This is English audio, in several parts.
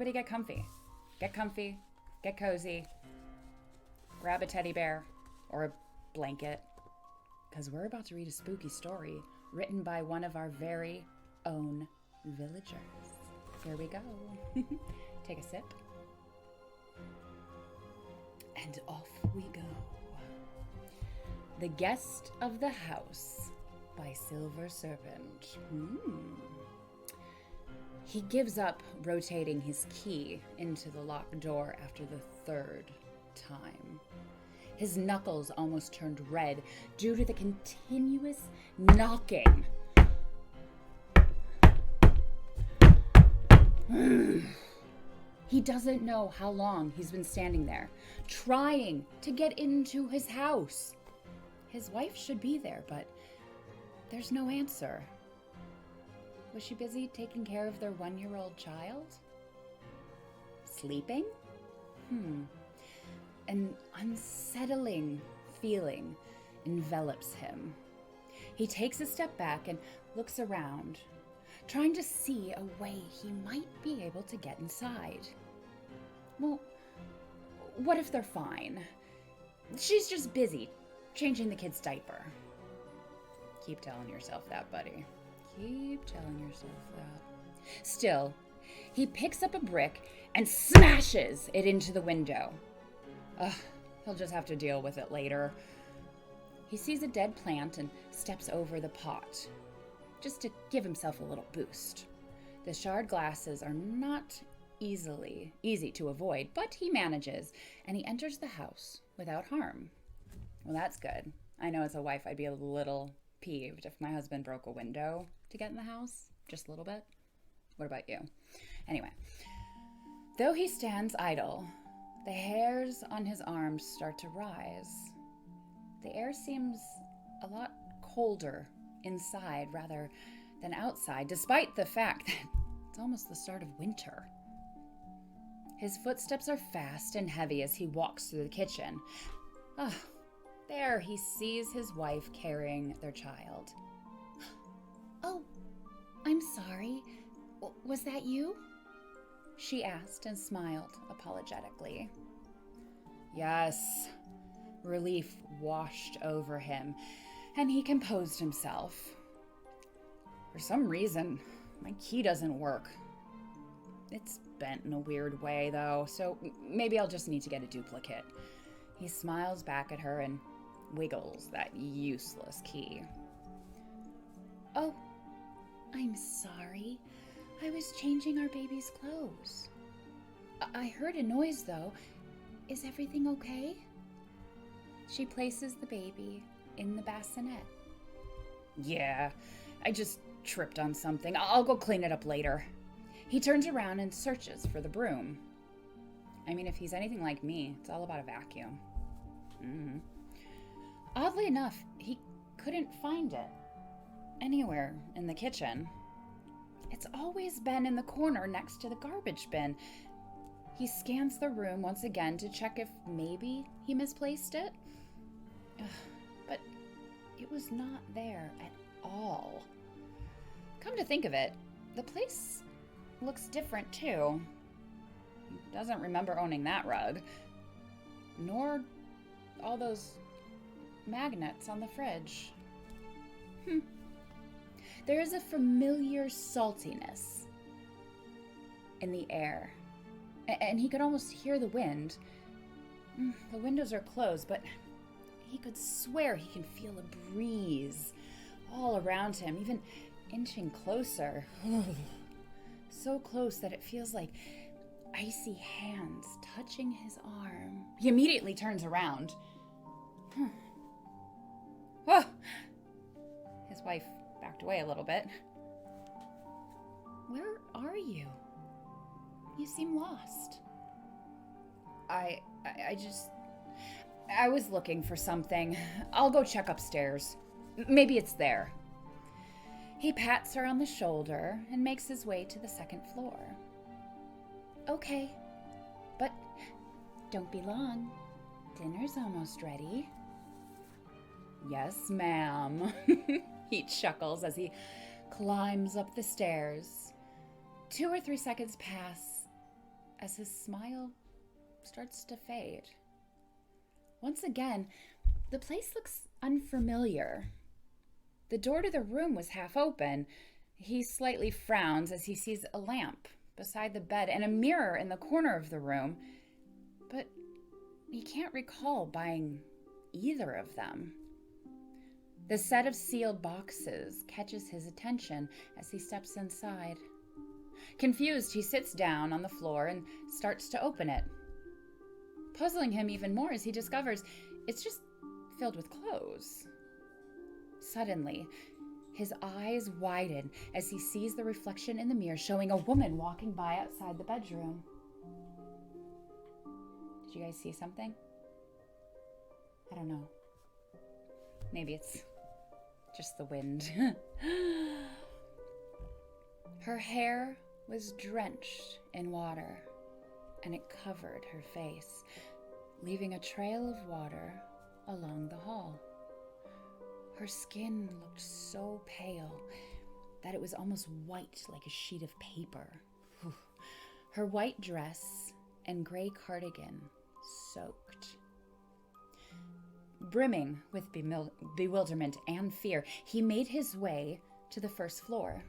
everybody get comfy. Get comfy, get cozy, grab a teddy bear or a blanket, because we're about to read a spooky story written by one of our very own villagers. Here we go. Take a sip. And off we go. The Guest of the House by Silver Serpent. He gives up rotating his key into the locked door after the third time. His knuckles almost turned red due to the continuous knocking. He doesn't know how long he's been standing there, trying to get into his house. His wife should be there, but there's no answer. Was she busy taking care of their 1-year-old child? Sleeping? An unsettling feeling envelops him. He takes a step back and looks around, trying to see a way he might be able to get inside. Well, what if they're fine? She's just busy changing the kid's diaper. Keep telling yourself that, buddy. Keep telling yourself that. Still, he picks up a brick and smashes it into the window. He'll just have to deal with it later. He sees a dead plant and steps over the pot, just to give himself a little boost. The shard glasses are not easy to avoid, but he manages, and he enters the house without harm. Well, that's good. I know as a wife I'd be a little peeved if my husband broke a window to get in the house, just a little bit. What about you? Anyway, though he stands idle, the hairs on his arms start to rise. The air seems a lot colder inside rather than outside, despite the fact that it's almost the start of winter. His footsteps are fast and heavy as he walks through the kitchen. There he sees his wife carrying their child. "Oh, I'm sorry. Was that you?" she asked and smiled apologetically. Yes. Relief washed over him, and he composed himself. For some reason, my key doesn't work. It's bent in a weird way, though, so maybe I'll just need to get a duplicate. He smiles back at her and wiggles that useless key. "Oh, I'm sorry. I was changing our baby's clothes. I heard a noise, though. Is everything okay?" She places the baby in the bassinet. "Yeah, I just tripped on something. I'll go clean it up later." He turns around and searches for the broom. I mean, if he's anything like me, it's all about a vacuum. Oddly enough, he couldn't find it anywhere in the kitchen. It's always been in the corner next to the garbage bin. He scans the room once again to check if maybe he misplaced it. But it was not there at all. Come to think of it, the place looks different too. He doesn't remember owning that rug, nor all those magnets on the fridge. There is a familiar saltiness in the air, and he could almost hear the wind. The windows are closed, but he could swear he can feel a breeze all around him, even inching closer. So close that it feels like icy hands touching his arm. He immediately turns around. His wife backed away a little bit. "Where are you? You seem lost." I was looking for something. I'll go check upstairs. Maybe it's there." He pats her on the shoulder and makes his way to the second floor. "Okay, but don't be long. Dinner's almost ready." "Yes, ma'am." He chuckles as he climbs up the stairs. 2 or 3 seconds pass, as his smile starts to fade. Once again, the place looks unfamiliar. The door to the room was half open. He slightly frowns as he sees a lamp beside the bed and a mirror in the corner of the room, but he can't recall buying either of them. The set of sealed boxes catches his attention as he steps inside. Confused, he sits down on the floor and starts to open it. Puzzling him even more as he discovers it's just filled with clothes. Suddenly, his eyes widen as he sees the reflection in the mirror showing a woman walking by outside the bedroom. Did you guys see something? I don't know. Maybe it's just the wind. Her hair was drenched in water, and it covered her face, leaving a trail of water along the hall. Her skin looked so pale that it was almost white like a sheet of paper. Her white dress and gray cardigan soaked. Brimming with bewilderment and fear, he made his way to the first floor.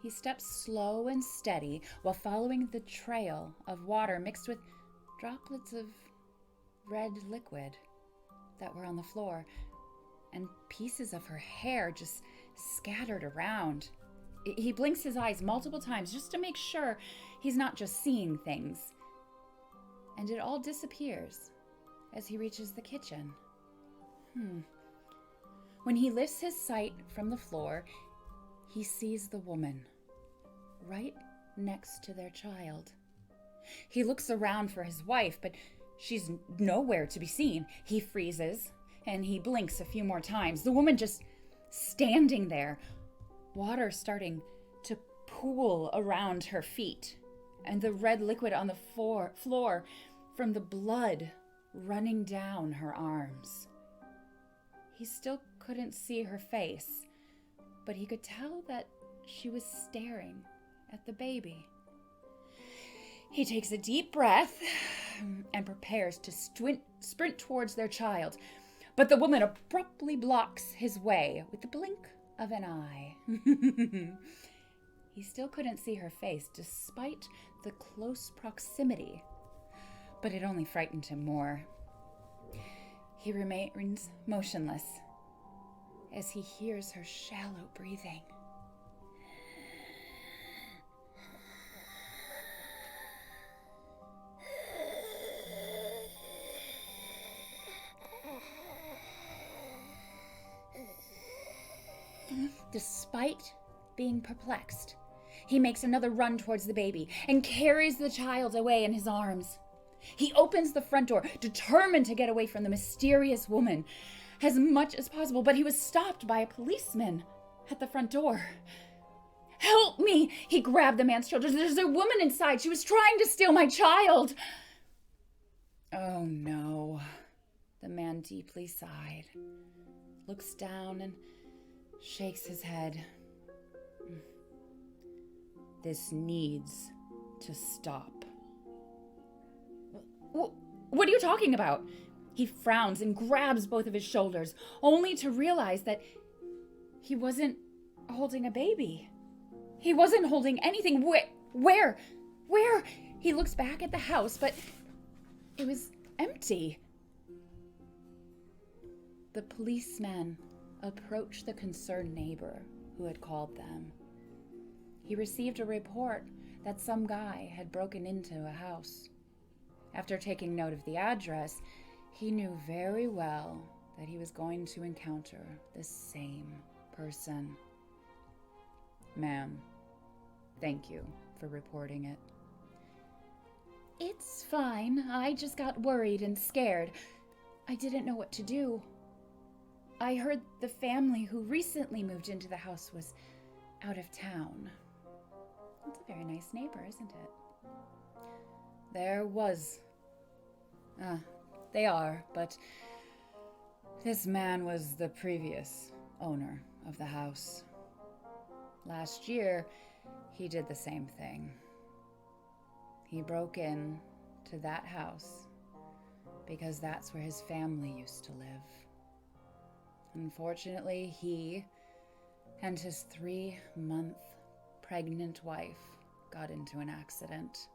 He stepped slow and steady while following the trail of water mixed with droplets of red liquid that were on the floor, and pieces of her hair just scattered around. He blinks his eyes multiple times just to make sure he's not just seeing things. And it all disappears as he reaches the kitchen. When he lifts his sight from the floor, he sees the woman right next to their child. He looks around for his wife, but she's nowhere to be seen. He freezes and he blinks a few more times. The woman just standing there, water starting to pool around her feet, and the red liquid on the floor from the blood running down her arms. He still couldn't see her face, but he could tell that she was staring at the baby. He takes a deep breath and prepares to sprint towards their child, but the woman abruptly blocks his way with the blink of an eye. He still couldn't see her face despite the close proximity, but it only frightened him more. He remains motionless as he hears her shallow breathing. Despite being perplexed, he makes another run towards the baby and carries the child away in his arms. He opens the front door, determined to get away from the mysterious woman as much as possible, but he was stopped by a policeman at the front door. "Help me!" He grabbed the man's shoulders. "There's a woman inside. She was trying to steal my child." Oh no. The man deeply sighed, looks down and shakes his head. This needs to stop. What are you talking about? He frowns and grabs both of his shoulders, only to realize that he wasn't holding a baby. He wasn't holding anything. Where? He looks back at the house, but it was empty. The policeman approached the concerned neighbor who had called them. He received a report that some guy had broken into a house. After taking note of the address, he knew very well that he was going to encounter the same person. "Ma'am, thank you for reporting it." "It's fine. I just got worried and scared. I didn't know what to do. I heard the family who recently moved into the house was out of town." That's a very nice neighbor, isn't it? There was. They are, but this man was the previous owner of the house. Last year, he did the same thing. He broke in to that house because that's where his family used to live. Unfortunately, he and his 3-month pregnant wife got into an accident.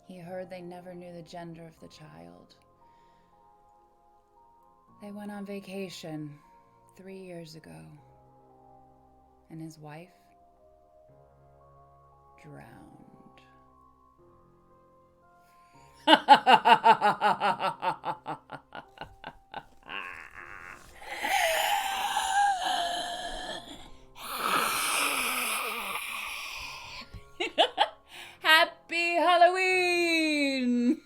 He heard they never knew the gender of the child. They went on vacation 3 years ago, and his wife drowned. Happy Halloween!